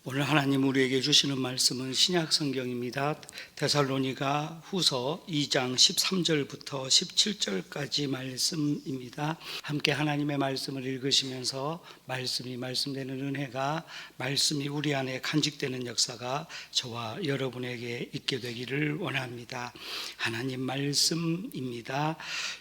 오늘 하나님 우리에게 주시는 말씀은 신약 성경입니다. 데살로니가 후서 2장 13절부터 17절까지 말씀입니다. 함께 하나님의 말씀을 읽으시면서 말씀되는 은혜가, 말씀이 우리 안에 간직되는 역사가 저와 여러분에게 있게 되기를 원합니다. 하나님 말씀입니다.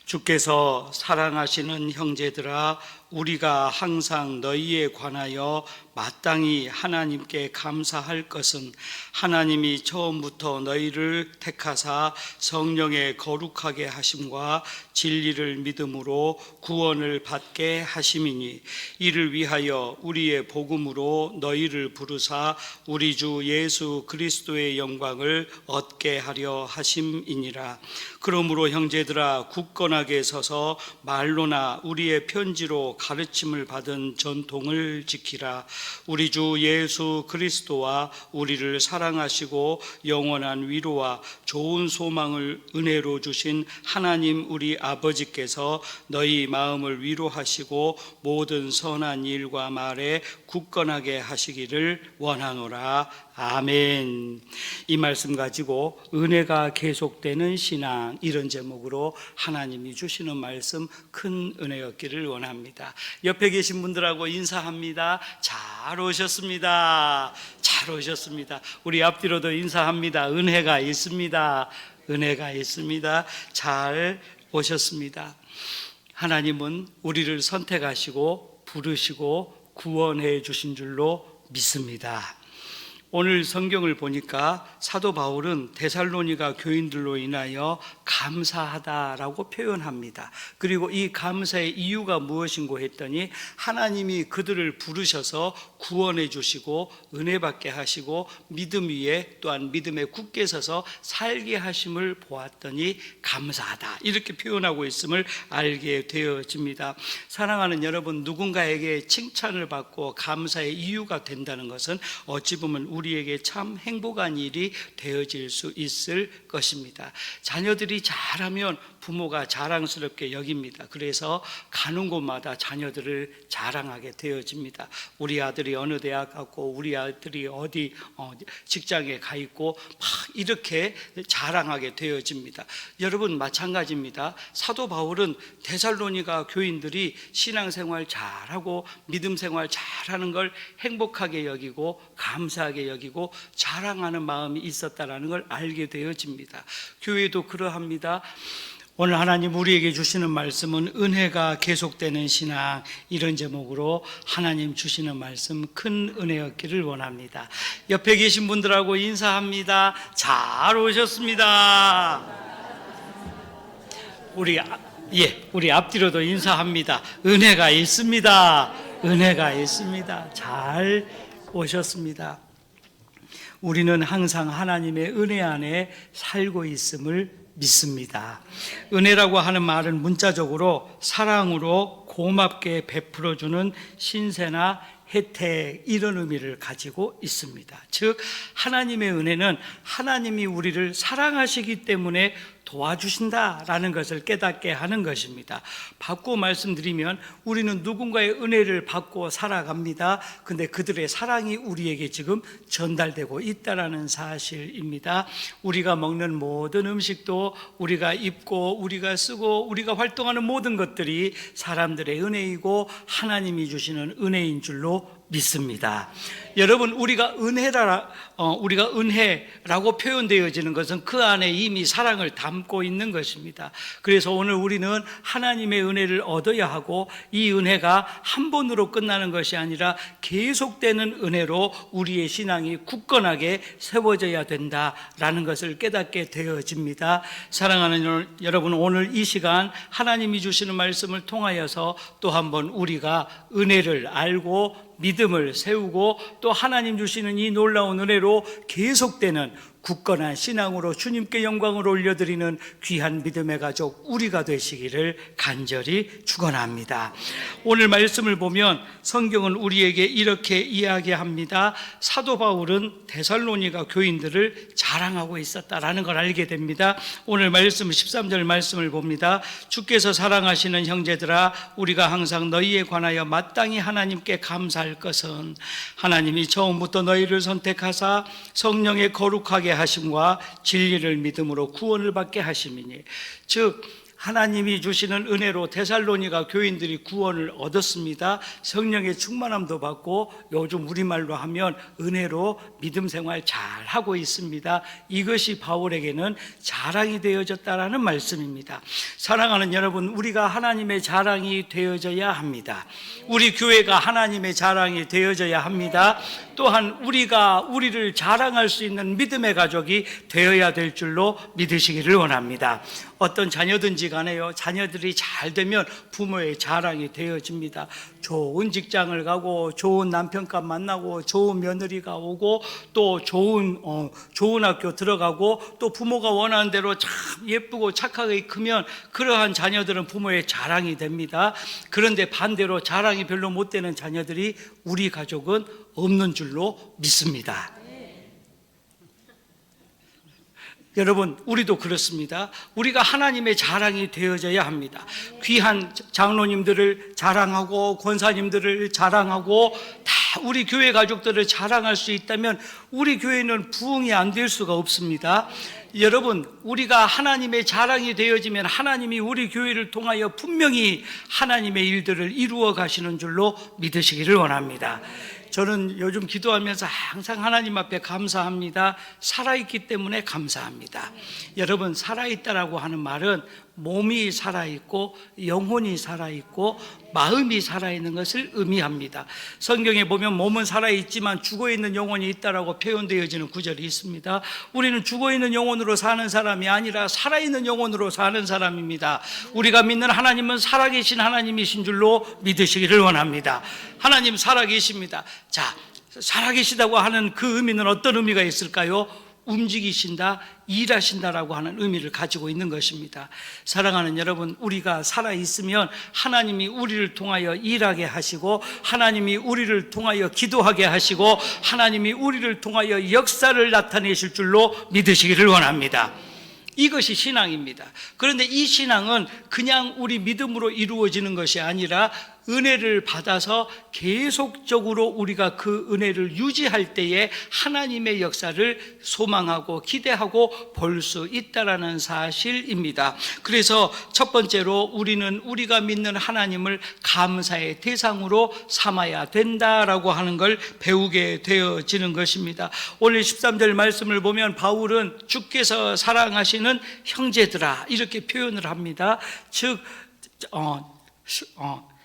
주께서 사랑하시는 형제들아, 우리가 항상 너희에 관하여 마땅히 하나님께 감사할 것은 하나님이 처음부터 너희를 택하사 성령의 거룩하게 하심과 진리를 믿음으로 구원을 받게 하심이니, 이를 위하여 우리의 복음으로 너희를 부르사 우리 주 예수 그리스도의 영광을 얻게 하려 하심이니라. 그러므로 형제들아, 굳건하게 서서 말로나 우리의 편지로 가르침을 받은 전통을 지키라. 우리 주 예수 그리스도와 우리를 사랑하시고 영원한 위로와 좋은 소망을 은혜로 주신 하나님 우리 아버지께서 너희 마음을 위로하시고 모든 선한 일과 말에 굳건하게 하시기를 원하노라. 아멘. 이 말씀 가지고 은혜가 계속되는 신앙, 이런 제목으로 하나님이 주시는 말씀, 큰 은혜였기를 원합니다. 옆에 계신 분들하고 인사합니다. 잘 오셨습니다. 잘 오셨습니다. 우리 앞뒤로도 인사합니다. 은혜가 있습니다. 은혜가 있습니다. 잘 오셨습니다. 하나님은 우리를 선택하시고 부르시고 구원해 주신 줄로 믿습니다. 오늘 성경을 보니까 사도 바울은 데살로니가 교인들로 인하여 감사하다라고 표현합니다. 그리고 이 감사의 이유가 무엇인고 했더니, 하나님이 그들을 부르셔서 구원해 주시고 은혜 받게 하시고 믿음 위에 또한 믿음에 굳게 서서 살게 하심을 보았더니 감사하다, 이렇게 표현하고 있음을 알게 되어집니다. 사랑하는 여러분, 누군가에게 칭찬을 받고 감사의 이유가 된다는 것은 어찌 보면 우리에게 참 행복한 일이 되어질 수 있을 것입니다. 자녀들이 잘하면 부모가 자랑스럽게 여깁니다. 그래서 가는 곳마다 자녀들을 자랑하게 되어집니다. 우리 아들이 어느 대학 갔고, 우리 아들이 어디 직장에 가 있고, 막 이렇게 자랑하게 되어집니다. 여러분, 마찬가지입니다. 사도 바울은 데살로니가 교인들이 신앙생활 잘하고 믿음 생활 잘하는 걸 행복하게 여기고 감사하게 여기고 자랑하는 마음이 있었다라는 걸 알게 되어집니다. 교회도 그러합니다. 오늘 하나님 우리에게 주시는 말씀은 은혜가 계속되는 신앙, 이런 제목으로 하나님 주시는 말씀, 큰 은혜였기를 원합니다. 옆에 계신 분들하고 인사합니다. 잘 오셨습니다. 우리 앞뒤로도 인사합니다. 은혜가 있습니다. 은혜가 있습니다. 잘 오셨습니다. 우리는 항상 하나님의 은혜 안에 살고 있음을 믿습니다. 은혜라고 하는 말은 문자적으로 사랑으로 고맙게 베풀어주는 신세나 혜택, 이런 의미를 가지고 있습니다. 즉, 하나님의 은혜는 하나님이 우리를 사랑하시기 때문에 도와주신다라는 것을 깨닫게 하는 것입니다. 바꾸어 말씀드리면, 우리는 누군가의 은혜를 받고 살아갑니다. 근데 그들의 사랑이 우리에게 지금 전달되고 있다라는 사실입니다. 우리가 먹는 모든 음식도, 우리가 입고 우리가 쓰고 우리가 활동하는 모든 것들이 사람들의 은혜이고 하나님이 주시는 은혜인 줄로 믿습니다. 여러분, 우리가 은혜라고 표현되어지는 것은 그 안에 이미 사랑을 담고 있는 것입니다. 그래서 오늘 우리는 하나님의 은혜를 얻어야 하고, 이 은혜가 한 번으로 끝나는 것이 아니라 계속되는 은혜로 우리의 신앙이 굳건하게 세워져야 된다라는 것을 깨닫게 되어집니다. 사랑하는 여러분, 오늘 이 시간 하나님이 주시는 말씀을 통하여서 또 한번 우리가 은혜를 알고 믿음을 세우고, 또 하나님 주시는 이 놀라운 은혜로 계속되는 굳건한 신앙으로 주님께 영광을 올려드리는 귀한 믿음의 가족 우리가 되시기를 간절히 축원합니다. 오늘 말씀을 보면 성경은 우리에게 이렇게 이야기합니다. 사도 바울은 데살로니가 교인들을 자랑하고 있었다라는 걸 알게 됩니다. 오늘 말씀 13절 말씀을 봅니다. 주께서 사랑하시는 형제들아, 우리가 항상 너희에 관하여 마땅히 하나님께 감사할 것은 하나님이 처음부터 너희를 선택하사 성령의 거룩하게 하심과 진리를 믿음으로 구원을 받게 하심이니, 즉 하나님이 주시는 은혜로 데살로니가 교인들이 구원을 얻었습니다. 성령의 충만함도 받고 요즘 우리말로 하면 은혜로 믿음 생활 잘 하고 있습니다. 이것이 바울에게는 자랑이 되어졌다라는 말씀입니다. 사랑하는 여러분, 우리가 하나님의 자랑이 되어져야 합니다. 우리 교회가 하나님의 자랑이 되어져야 합니다. 또한 우리가 우리를 자랑할 수 있는 믿음의 가족이 되어야 될 줄로 믿으시기를 원합니다. 어떤 자녀든지 간에요, 자녀들이 잘 되면 부모의 자랑이 되어집니다. 좋은 직장을 가고 좋은 남편감 만나고 좋은 며느리가 오고 또 좋은 학교 들어가고 또 부모가 원하는 대로 참 예쁘고 착하게 크면 그러한 자녀들은 부모의 자랑이 됩니다. 그런데 반대로 자랑이 별로 못 되는 자녀들이 우리 가족은 없는 줄로 믿습니다. 여러분, 우리도 그렇습니다. 우리가 하나님의 자랑이 되어져야 합니다. 귀한 장로님들을 자랑하고 권사님들을 자랑하고 다 우리 교회 가족들을 자랑할 수 있다면 우리 교회는 부흥이 안 될 수가 없습니다. 여러분, 우리가 하나님의 자랑이 되어지면 하나님이 우리 교회를 통하여 분명히 하나님의 일들을 이루어 가시는 줄로 믿으시기를 원합니다. 저는 요즘 기도하면서 항상 하나님 앞에 감사합니다. 살아있기 때문에 감사합니다. 여러분, 살아있다라고 하는 말은 몸이 살아있고 영혼이 살아있고 마음이 살아있는 것을 의미합니다. 성경에 보면 몸은 살아있지만 죽어있는 영혼이 있다라고 표현되어지는 구절이 있습니다. 우리는 죽어있는 영혼으로 사는 사람이 아니라 살아있는 영혼으로 사는 사람입니다. 우리가 믿는 하나님은 살아계신 하나님이신 줄로 믿으시기를 원합니다. 하나님 살아계십니다. 자, 살아계시다고 하는 그 의미는 어떤 의미가 있을까요? 움직이신다, 일하신다라고 하는 의미를 가지고 있는 것입니다. 사랑하는 여러분, 우리가 살아있으면 하나님이 우리를 통하여 일하게 하시고 하나님이 우리를 통하여 기도하게 하시고 하나님이 우리를 통하여 역사를 나타내실 줄로 믿으시기를 원합니다. 이것이 신앙입니다. 그런데 이 신앙은 그냥 우리 믿음으로 이루어지는 것이 아니라 은혜를 받아서 계속적으로 우리가 그 은혜를 유지할 때에 하나님의 역사를 소망하고 기대하고 볼 수 있다라는 사실입니다. 그래서 첫 번째로 우리는 우리가 믿는 하나님을 감사의 대상으로 삼아야 된다라고 하는 걸 배우게 되어지는 것입니다. 오늘 13절 말씀을 보면 바울은 주께서 사랑하시는 형제들아 이렇게 표현을 합니다. 즉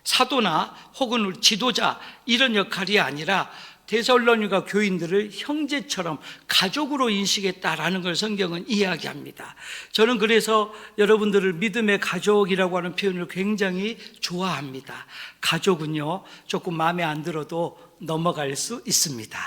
사도나 혹은 지도자 이런 역할이 아니라 데살로니가 교인들을 형제처럼 가족으로 인식했다라는 걸 성경은 이야기합니다. 저는 그래서 여러분들을 믿음의 가족이라고 하는 표현을 굉장히 좋아합니다. 가족은요, 조금 마음에 안 들어도 넘어갈 수 있습니다.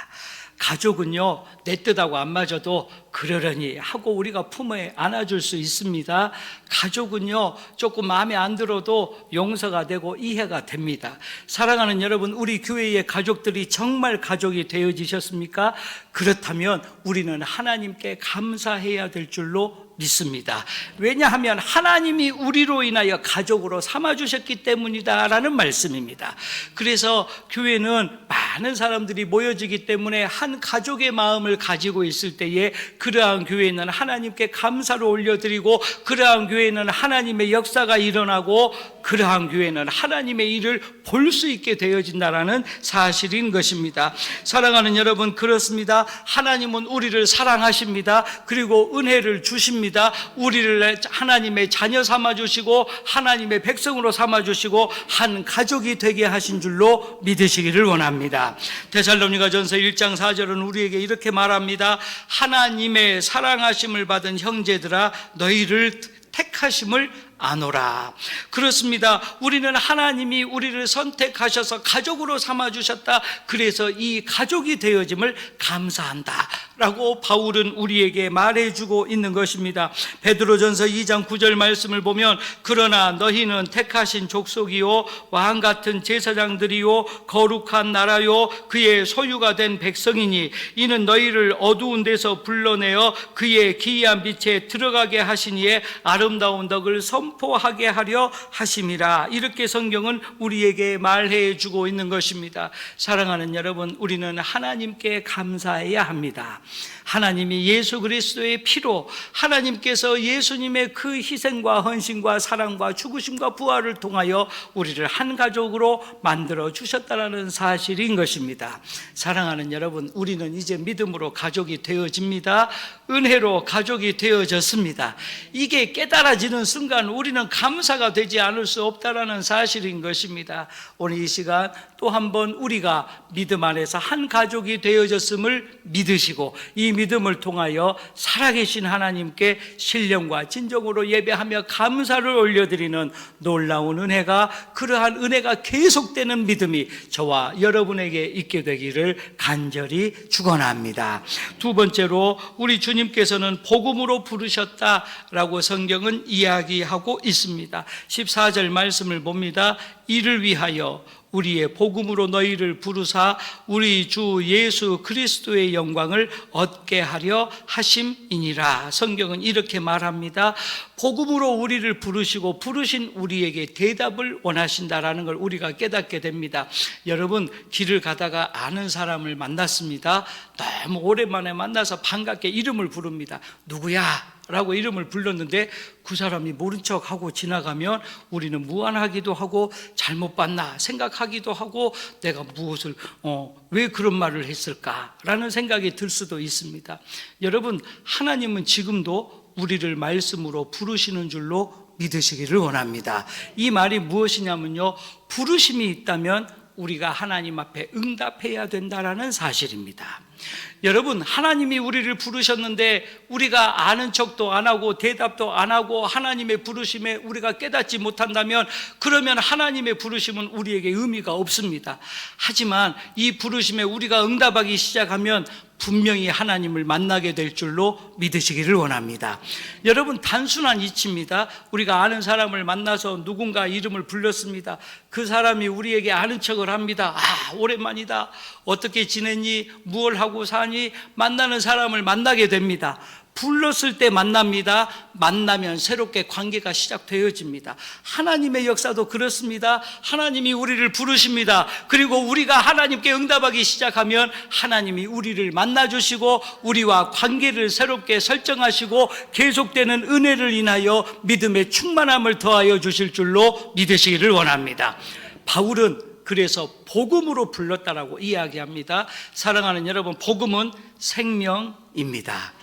가족은요, 내 뜻하고 안 맞아도 그러려니 하고 우리가 품에 안아줄 수 있습니다. 가족은요, 조금 마음에 안 들어도 용서가 되고 이해가 됩니다. 사랑하는 여러분, 우리 교회의 가족들이 정말 가족이 되어지셨습니까? 그렇다면 우리는 하나님께 감사해야 될 줄로 믿습니다. 왜냐하면 하나님이 우리로 인하여 가족으로 삼아주셨기 때문이다라는 말씀입니다. 그래서 교회는 많은 사람들이 모여지기 때문에 한 가족의 마음을 가지고 있을 때에 그러한 교회는 하나님께 감사를 올려드리고 그러한 교회는 하나님의 역사가 일어나고 그러한 교회는 하나님의 일을 볼 수 있게 되어진다라는 사실인 것입니다. 사랑하는 여러분, 그렇습니다. 하나님은 우리를 사랑하십니다. 그리고 은혜를 주십니다. 우리를 하나님의 자녀 삼아주시고 하나님의 백성으로 삼아주시고 한 가족이 되게 하신 줄로 믿으시기를 원합니다. 데살로니가전서 1장 4절은 우리에게 이렇게 말합니다. 하나님의 사랑하심을 받은 형제들아 너희를 택하심을 아노라. 그렇습니다. 우리는 하나님이 우리를 선택하셔서 가족으로 삼아주셨다. 그래서 이 가족이 되어짐을 감사한다 라고 바울은 우리에게 말해주고 있는 것입니다. 베드로전서 2장 9절 말씀을 보면 그러나 너희는 택하신 족속이요 왕같은 제사장들이요 거룩한 나라요 그의 소유가 된 백성이니 이는 너희를 어두운 데서 불러내어 그의 기이한 빛에 들어가게 하시니에 아름다운 덕을 선포하게 하려 하심이라. 이렇게 성경은 우리에게 말해 주고 있는 것입니다. 사랑하는 여러분, 우리는 하나님께 감사해야 합니다. 하나님이 예수 그리스도의 피로 하나님께서 예수님의 그 희생과 헌신과 사랑과 죽으심과 부활을 통하여 우리를 한 가족으로 만들어 주셨다는 사실인 것입니다. 사랑하는 여러분, 우리는 이제 믿음으로 가족이 되어집니다. 은혜로 가족이 되어졌습니다. 이게 깨달아지는 순간 우리는 감사가 되지 않을 수 없다는 사실인 것입니다. 오늘 이 시간 또 한 번 우리가 믿음 안에서 한 가족이 되어졌음을 믿으시고 이 믿음을 통하여 살아계신 하나님께 신령과 진정으로 예배하며 감사를 올려드리는 놀라운 은혜가, 그러한 은혜가 계속되는 믿음이 저와 여러분에게 있게 되기를 간절히 축원합니다. 두 번째로 우리 주님께서는 복음으로 부르셨다라고 성경은 이야기하고 있습니다. 14절 말씀을 봅니다. 이를 위하여 우리의 복음으로 너희를 부르사 우리 주 예수 그리스도의 영광을 얻게 하려 하심이니라. 성경은 이렇게 말합니다. 복음으로 우리를 부르시고 부르신 우리에게 대답을 원하신다라는 걸 우리가 깨닫게 됩니다. 여러분, 길을 가다가 아는 사람을 만났습니다. 너무 오랜만에 만나서 반갑게 이름을 부릅니다. 누구야? 라고 이름을 불렀는데 그 사람이 모른 척하고 지나가면 우리는 무안하기도 하고 잘못 봤나 생각하기도 하고 내가 무엇을 왜 그런 말을 했을까라는 생각이 들 수도 있습니다. 여러분, 하나님은 지금도 우리를 말씀으로 부르시는 줄로 믿으시기를 원합니다. 이 말이 무엇이냐면요, 부르심이 있다면 우리가 하나님 앞에 응답해야 된다라는 사실입니다. 여러분, 하나님이 우리를 부르셨는데 우리가 아는 척도 안 하고 대답도 안 하고 하나님의 부르심에 우리가 깨닫지 못한다면 그러면 하나님의 부르심은 우리에게 의미가 없습니다. 하지만 이 부르심에 우리가 응답하기 시작하면 분명히 하나님을 만나게 될 줄로 믿으시기를 원합니다. 여러분, 단순한 이치입니다. 우리가 아는 사람을 만나서 누군가 이름을 불렀습니다. 그 사람이 우리에게 아는 척을 합니다. 아, 오랜만이다. 어떻게 지냈니? 무얼 하고 사니? 만나는 사람을 만나게 됩니다. 불렀을 때 만납니다. 만나면 새롭게 관계가 시작되어집니다. 하나님의 역사도 그렇습니다. 하나님이 우리를 부르십니다. 그리고 우리가 하나님께 응답하기 시작하면 하나님이 우리를 만나주시고 우리와 관계를 새롭게 설정하시고 계속되는 은혜를 인하여 믿음의 충만함을 더하여 주실 줄로 믿으시기를 원합니다. 바울은 그래서 복음으로 불렀다라고 이야기합니다. 사랑하는 여러분, 복음은 생명입니다.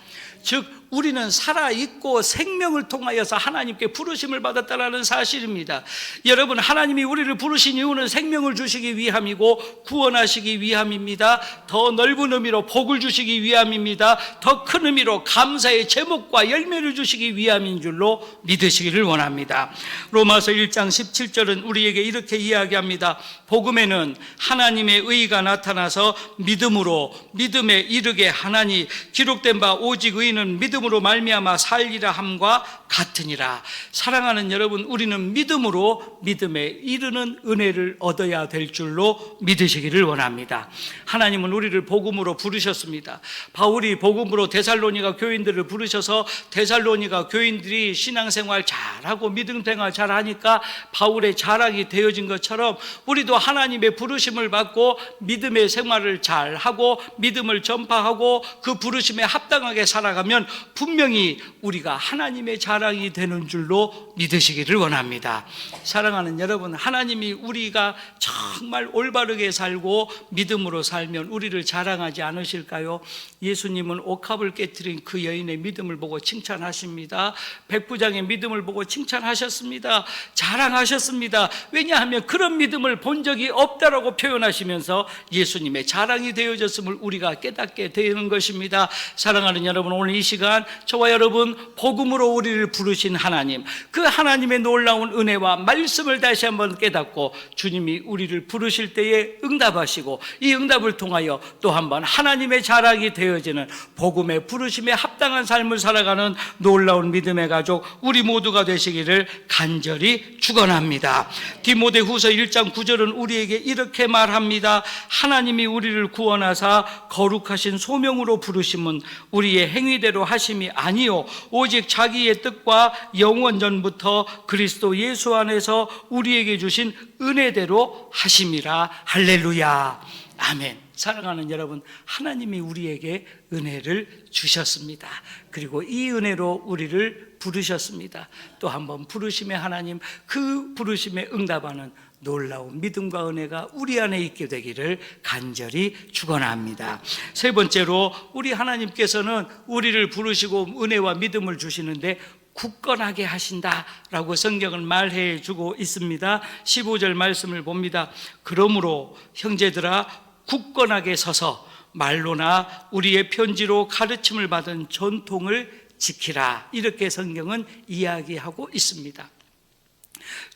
즉 우리는 살아있고 생명을 통하여서 하나님께 부르심을 받았다는 사실입니다. 여러분, 하나님이 우리를 부르신 이유는 생명을 주시기 위함이고 구원하시기 위함입니다. 더 넓은 의미로 복을 주시기 위함입니다. 더 큰 의미로 감사의 제목과 열매를 주시기 위함인 줄로 믿으시기를 원합니다. 로마서 1장 17절은 우리에게 이렇게 이야기합니다. 복음에는 하나님의 의가 나타나서 믿음으로 믿음에 이르게 하나니 기록된 바 오직 의는 믿음으로 말미암아 살리라 함과 같으니라. 사랑하는 여러분, 우리는 믿음으로 믿음에 이르는 은혜를 얻어야 될 줄로 믿으시기를 원합니다. 하나님은 우리를 복음으로 부르셨습니다. 바울이 복음으로 데살로니가 교인들을 부르셔서 데살로니가 교인들이 신앙생활 잘하고 믿음생활 잘하니까 바울의 자랑이 되어진 것처럼 우리도 하나님의 부르심을 받고 믿음의 생활을 잘하고 믿음을 전파하고 그 부르심에 합당하게 살아가면 분명히 우리가 하나님의 자랑이 되는 줄로 믿으시기를 원합니다. 사랑하는 여러분, 하나님이 우리가 정말 올바르게 살고 믿음으로 살면 우리를 자랑하지 않으실까요? 예수님은 옥합을 깨뜨린 그 여인의 믿음을 보고 칭찬하십니다. 백부장의 믿음을 보고 칭찬하셨습니다. 자랑하셨습니다. 왜냐하면 그런 믿음을 본 적이 없다라고 표현하시면서 예수님의 자랑이 되어졌음을 우리가 깨닫게 되는 것입니다. 사랑하는 여러분, 오늘 이 시간 저와 여러분 복음으로 우리를 우리를 부르신 하나님, 그 하나님의 놀라운 은혜와 말씀을 다시 한번 깨닫고 주님이 우리를 부르실 때에 응답하시고 이 응답을 통하여 또 한번 하나님의 자랑이 되어지는 복음의 부르심에 합당한 삶을 살아가는 놀라운 믿음의 가족 우리 모두가 되시기를 간절히 축원합니다. 디모데후서 1장 9절은 우리에게 이렇게 말합니다. 하나님이 우리를 구원하사 거룩하신 소명으로 부르심은 우리의 행위대로 하심이 아니요 오직 자기의 뜻과 영원 전부터 그리스도 예수 안에서 우리에게 주신 은혜대로 하심이라. 할렐루야. 아멘. 사랑하는 여러분, 하나님이 우리에게 은혜를 주셨습니다. 그리고 이 은혜로 우리를 부르셨습니다. 또 한번 부르심의 하나님, 그 부르심에 응답하는 놀라운 믿음과 은혜가 우리 안에 있게 되기를 간절히 축원합니다. 세 번째로, 우리 하나님께서는 우리를 부르시고 은혜와 믿음을 주시는데 굳건하게 하신다라고 성경은 말해 주고 있습니다. 15절 말씀을 봅니다. 그러므로 형제들아 굳건하게 서서 말로나 우리의 편지로 가르침을 받은 전통을 지키라. 이렇게 성경은 이야기하고 있습니다.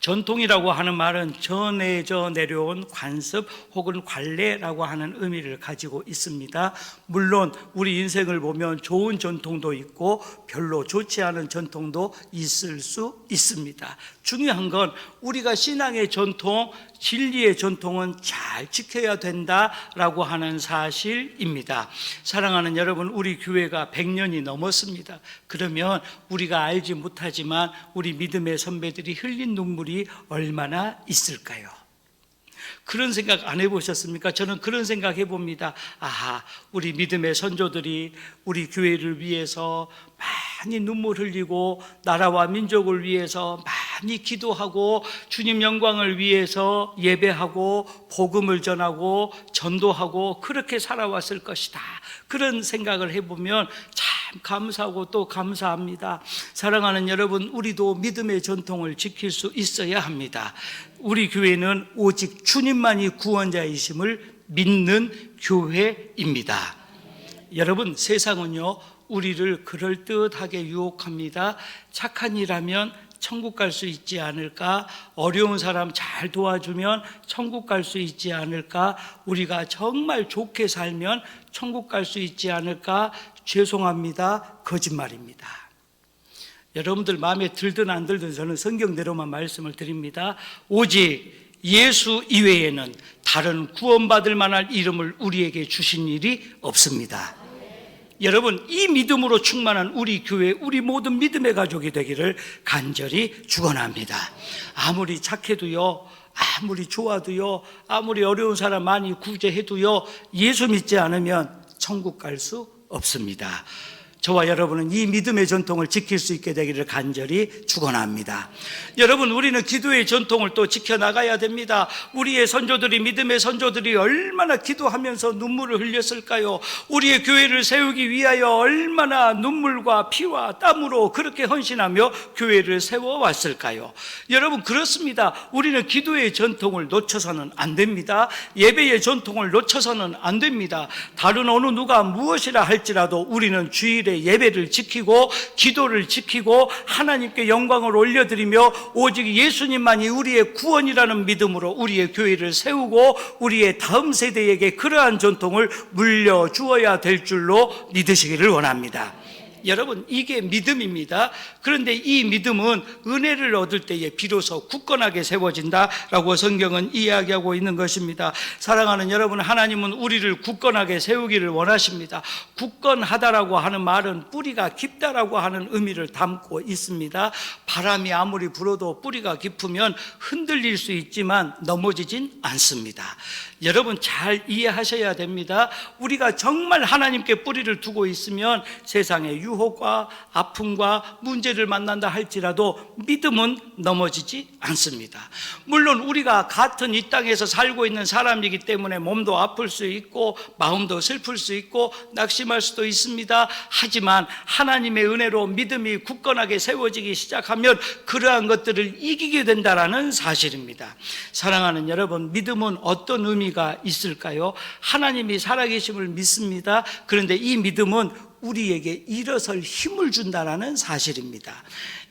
전통이라고 하는 말은 전해져 내려온 관습 혹은 관례라고 하는 의미를 가지고 있습니다. 물론 우리 인생을 보면 좋은 전통도 있고 별로 좋지 않은 전통도 있을 수 있습니다. 중요한 건 우리가 신앙의 전통, 진리의 전통은 잘 지켜야 된다라고 하는 사실입니다. 사랑하는 여러분, 우리 교회가 100년이 넘었습니다. 그러면 우리가 알지 못하지만 우리 믿음의 선배들이 흘린 눈물이 얼마나 있을까요? 그런 생각 안 해보셨습니까? 저는 그런 생각 해봅니다. 아하, 우리 믿음의 선조들이 우리 교회를 위해서 많이 눈물 흘리고 나라와 민족을 위해서 많이 기도하고 주님 영광을 위해서 예배하고 복음을 전하고 전도하고 그렇게 살아왔을 것이다. 그런 생각을 해보면 참 감사하고 또 감사합니다. 사랑하는 여러분, 우리도 믿음의 전통을 지킬 수 있어야 합니다. 우리 교회는 오직 주님만이 구원자이심을 믿는 교회입니다. 여러분, 세상은요 우리를 그럴듯하게 유혹합니다. 착한 일하면 천국 갈 수 있지 않을까? 어려운 사람 잘 도와주면 천국 갈 수 있지 않을까? 우리가 정말 좋게 살면 천국 갈 수 있지 않을까? 죄송합니다. 거짓말입니다. 여러분들 마음에 들든 안 들든 저는 성경대로만 말씀을 드립니다. 오직 예수 이외에는 다른 구원받을 만한 이름을 우리에게 주신 일이 없습니다. 여러분, 이 믿음으로 충만한 우리 교회, 우리 모든 믿음의 가족이 되기를 간절히 축원합니다. 아무리 착해도요, 아무리 좋아도요, 아무리 어려운 사람 많이 구제해도요, 예수 믿지 않으면 천국 갈 수 없습니다. 저와 여러분은 이 믿음의 전통을 지킬 수 있게 되기를 간절히 축원합니다. 여러분, 우리는 기도의 전통을 또 지켜나가야 됩니다. 우리의 선조들이, 믿음의 선조들이 얼마나 기도하면서 눈물을 흘렸을까요? 우리의 교회를 세우기 위하여 얼마나 눈물과 피와 땀으로 그렇게 헌신하며 교회를 세워왔을까요? 여러분, 그렇습니다. 우리는 기도의 전통을 놓쳐서는 안 됩니다. 예배의 전통을 놓쳐서는 안 됩니다. 다른 어느 누가 무엇이라 할지라도 우리는 주일에 예배를 지키고 기도를 지키고 하나님께 영광을 올려드리며 오직 예수님만이 우리의 구원이라는 믿음으로 우리의 교회를 세우고 우리의 다음 세대에게 그러한 전통을 물려주어야 될 줄로 믿으시기를 원합니다. 여러분, 이게 믿음입니다. 그런데 이 믿음은 은혜를 얻을 때에 비로소 굳건하게 세워진다라고 성경은 이야기하고 있는 것입니다. 사랑하는 여러분, 하나님은 우리를 굳건하게 세우기를 원하십니다. 굳건하다라고 하는 말은 뿌리가 깊다라고 하는 의미를 담고 있습니다. 바람이 아무리 불어도 뿌리가 깊으면 흔들릴 수 있지만 넘어지진 않습니다. 여러분, 잘 이해하셔야 됩니다. 우리가 정말 하나님께 뿌리를 두고 있으면 세상의 유혹과 아픔과 문제를 만난다 할지라도 믿음은 넘어지지 않습니다. 물론 우리가 같은 이 땅에서 살고 있는 사람이기 때문에 몸도 아플 수 있고 마음도 슬플 수 있고 낙심할 수도 있습니다. 하지만 하나님의 은혜로 믿음이 굳건하게 세워지기 시작하면 그러한 것들을 이기게 된다라는 사실입니다. 사랑하는 여러분, 믿음은 어떤 의미가 있을까요? 하나님이 살아계심을 믿습니다. 그런데 이 믿음은 우리에게 일어설 힘을 준다라는 사실입니다.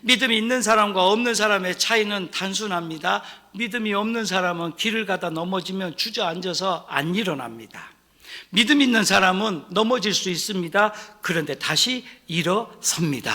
믿음이 있는 사람과 없는 사람의 차이는 단순합니다. 믿음이 없는 사람은 길을 가다 넘어지면 주저앉아서 안 일어납니다. 믿음 있는 사람은 넘어질 수 있습니다. 그런데 다시 일어섭니다.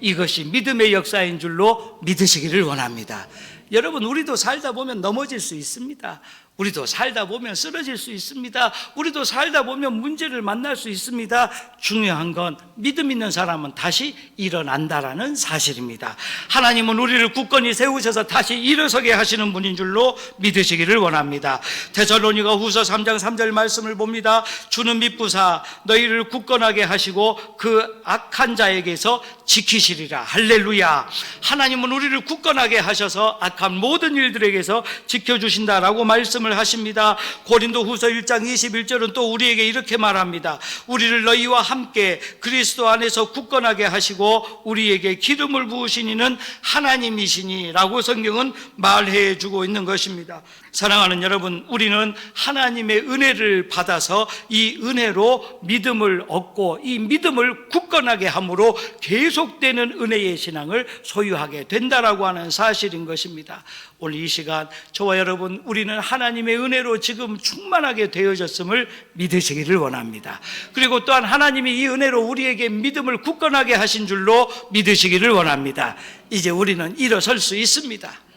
이것이 믿음의 역사인 줄로 믿으시기를 원합니다. 여러분, 우리도 살다 보면 넘어질 수 있습니다. 우리도 살다 보면 쓰러질 수 있습니다. 우리도 살다 보면 문제를 만날 수 있습니다. 중요한 건 믿음 있는 사람은 다시 일어난다라는 사실입니다. 하나님은 우리를 굳건히 세우셔서 다시 일어서게 하시는 분인 줄로 믿으시기를 원합니다. 데살로니가 후서 3장 3절 말씀을 봅니다. 주는 믿부사 너희를 굳건하게 하시고 그 악한 자에게서 지키시리라. 할렐루야. 하나님은 우리를 굳건하게 하셔서 악한 모든 일들에게서 지켜주신다라고 말씀을 하십니다. 고린도 후서 1장 21절은 또 우리에게 이렇게 말합니다. 우리를 너희와 함께 그리스도 안에서 굳건하게 하시고 우리에게 기름을 부으신 이는 하나님이시니 라고 성경은 말해 주고 있는 것입니다. 사랑하는 여러분, 우리는 하나님의 은혜를 받아서 이 은혜로 믿음을 얻고 이 믿음을 굳건하게 함으로 계속되는 은혜의 신앙을 소유하게 된다라고 하는 사실인 것입니다. 오늘 이 시간 저와 여러분, 우리는 하나님의 은혜로 지금 충만하게 되어졌음을 믿으시기를 원합니다. 그리고 또한 하나님이 이 은혜로 우리에게 믿음을 굳건하게 하신 줄로 믿으시기를 원합니다. 이제 우리는 일어설 수 있습니다.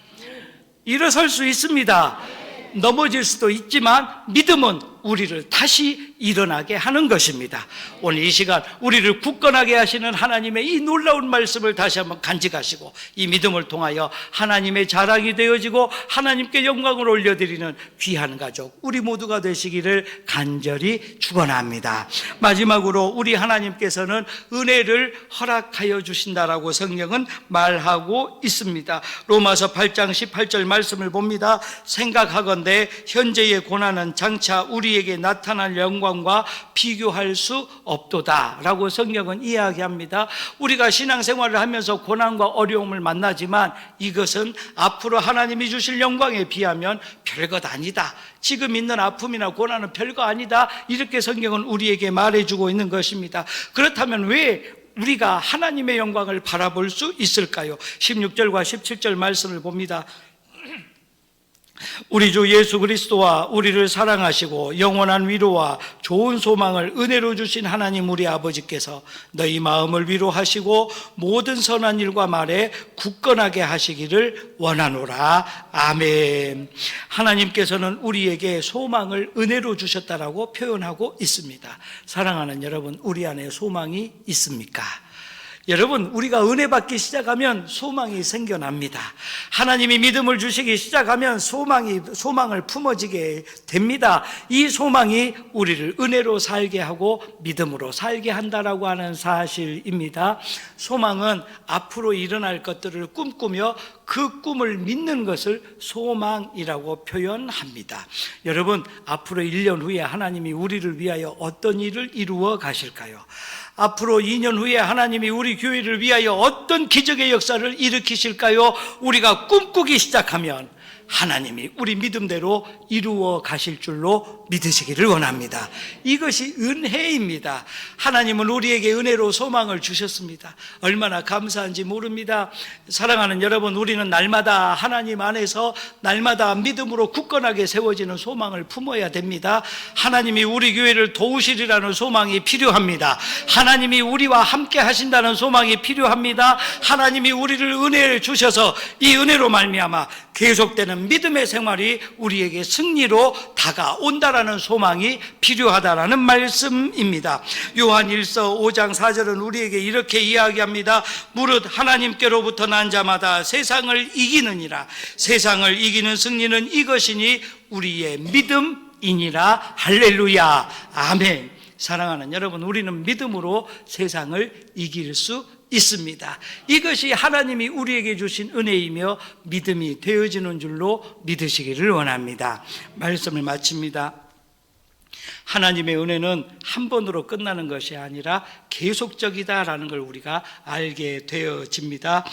일어설 수 있습니다. 넘어질 수도 있지만 믿음은 우리를 다시 일어나게 하는 것입니다. 오늘 이 시간 우리를 굳건하게 하시는 하나님의 이 놀라운 말씀을 다시 한번 간직하시고 이 믿음을 통하여 하나님의 자랑이 되어지고 하나님께 영광을 올려드리는 귀한 가족 우리 모두가 되시기를 간절히 축원합니다. 마지막으로 우리 하나님께서는 은혜를 허락하여 주신다라고 성경은 말하고 있습니다. 로마서 8장 18절 말씀을 봅니다. 생각하건대 현재의 고난은 장차 우리에게 나타날 영광과 비교할 수 없도다 라고 성경은 이야기합니다. 우리가 신앙생활을 하면서 고난과 어려움을 만나지만 이것은 앞으로 하나님이 주실 영광에 비하면 별것 아니다. 지금 있는 아픔이나 고난은 별거 아니다. 이렇게 성경은 우리에게 말해주고 있는 것입니다. 그렇다면 왜 우리가 하나님의 영광을 바라볼 수 있을까요? 16절과 17절 말씀을 봅니다. 우리 주 예수 그리스도와 우리를 사랑하시고 영원한 위로와 좋은 소망을 은혜로 주신 하나님 우리 아버지께서 너희 마음을 위로하시고 모든 선한 일과 말에 굳건하게 하시기를 원하노라. 아멘. 하나님께서는 우리에게 소망을 은혜로 주셨다라고 표현하고 있습니다. 사랑하는 여러분, 우리 안에 소망이 있습니까? 여러분, 우리가 은혜 받기 시작하면 소망이 생겨납니다. 하나님이 믿음을 주시기 시작하면 소망을 품어지게 됩니다. 이 소망이 우리를 은혜로 살게 하고 믿음으로 살게 한다라고 하는 사실입니다. 소망은 앞으로 일어날 것들을 꿈꾸며 그 꿈을 믿는 것을 소망이라고 표현합니다. 여러분, 앞으로 1년 후에 하나님이 우리를 위하여 어떤 일을 이루어 가실까요? 앞으로 2년 후에 하나님이 우리 교회를 위하여 어떤 기적의 역사를 일으키실까요? 우리가 꿈꾸기 시작하면 하나님이 우리 믿음대로 이루어 가실 줄로 믿으시기를 원합니다. 이것이 은혜입니다. 하나님은 우리에게 은혜로 소망을 주셨습니다. 얼마나 감사한지 모릅니다. 사랑하는 여러분, 우리는 날마다 하나님 안에서 날마다 믿음으로 굳건하게 세워지는 소망을 품어야 됩니다. 하나님이 우리 교회를 도우시리라는 소망이 필요합니다. 하나님이 우리와 함께 하신다는 소망이 필요합니다. 하나님이 우리를 은혜를 주셔서 이 은혜로 말미암아 계속되는 믿음의 생활이 우리에게 승리로 다가온다라는 소망이 필요하다라는 말씀입니다. 요한 1서 5장 4절은 우리에게 이렇게 이야기합니다. 무릇 하나님께로부터 난 자마다 세상을 이기느니라. 세상을 이기는 승리는 이것이니 우리의 믿음이니라. 할렐루야. 아멘. 사랑하는 여러분, 우리는 믿음으로 세상을 이길 수 있습니다. 이것이 하나님이 우리에게 주신 은혜이며 믿음이 되어지는 줄로 믿으시기를 원합니다. 말씀을 마칩니다. 하나님의 은혜는 한 번으로 끝나는 것이 아니라 계속적이다라는 걸 우리가 알게 되어집니다.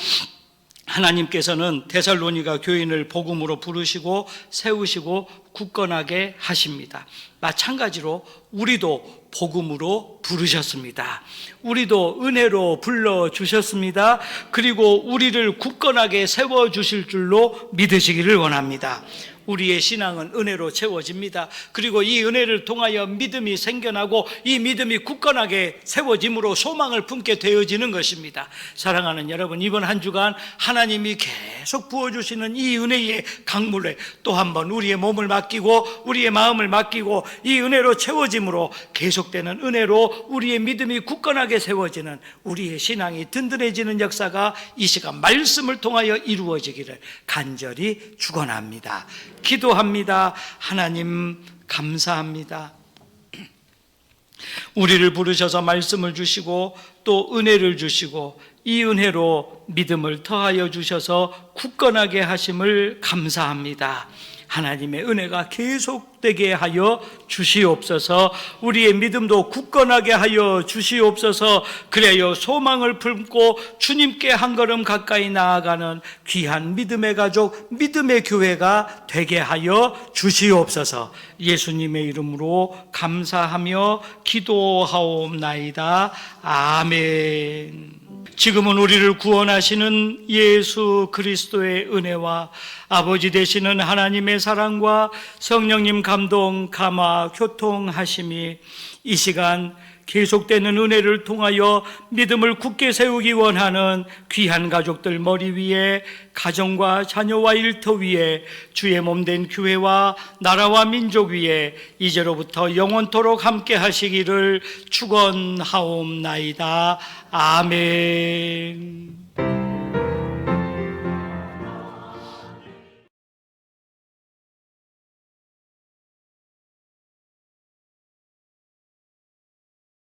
하나님께서는 데살로니가 교인을 복음으로 부르시고 세우시고 굳건하게 하십니다. 마찬가지로 우리도 복음으로 부르셨습니다. 우리도 은혜로 불러주셨습니다. 그리고 우리를 굳건하게 세워주실 줄로 믿으시기를 원합니다. 우리의 신앙은 은혜로 채워집니다. 그리고 이 은혜를 통하여 믿음이 생겨나고 이 믿음이 굳건하게 세워짐으로 소망을 품게 되어지는 것입니다. 사랑하는 여러분, 이번 한 주간 하나님이 계속 부어주시는 이 은혜의 강물에 또 한 번 우리의 몸을 맡기고 우리의 마음을 맡기고 이 은혜로 채워짐으로 계속되는 은혜로 우리의 믿음이 굳건하게 세워지는, 우리의 신앙이 든든해지는 역사가 이 시간 말씀을 통하여 이루어지기를 간절히 축원합니다. 기도합니다. 하나님 감사합니다. 우리를 부르셔서 말씀을 주시고 또 은혜를 주시고 이 은혜로 믿음을 더하여 주셔서 굳건하게 하심을 감사합니다. 하나님의 은혜가 계속되게 하여 주시옵소서. 우리의 믿음도 굳건하게 하여 주시옵소서. 그래야 소망을 품고 주님께 한 걸음 가까이 나아가는 귀한 믿음의 가족, 믿음의 교회가 되게 하여 주시옵소서. 예수님의 이름으로 감사하며 기도하옵나이다. 아멘. 지금은 우리를 구원하시는 예수 그리스도의 은혜와 아버지 되시는 하나님의 사랑과 성령님 감동, 감화, 교통하심이 이 시간 계속되는 은혜를 통하여 믿음을 굳게 세우기 원하는 귀한 가족들 머리 위에, 가정과 자녀와 일터 위에, 주의 몸된 교회와 나라와 민족 위에 이제로부터 영원토록 함께 하시기를 축원하옵나이다. 아멘.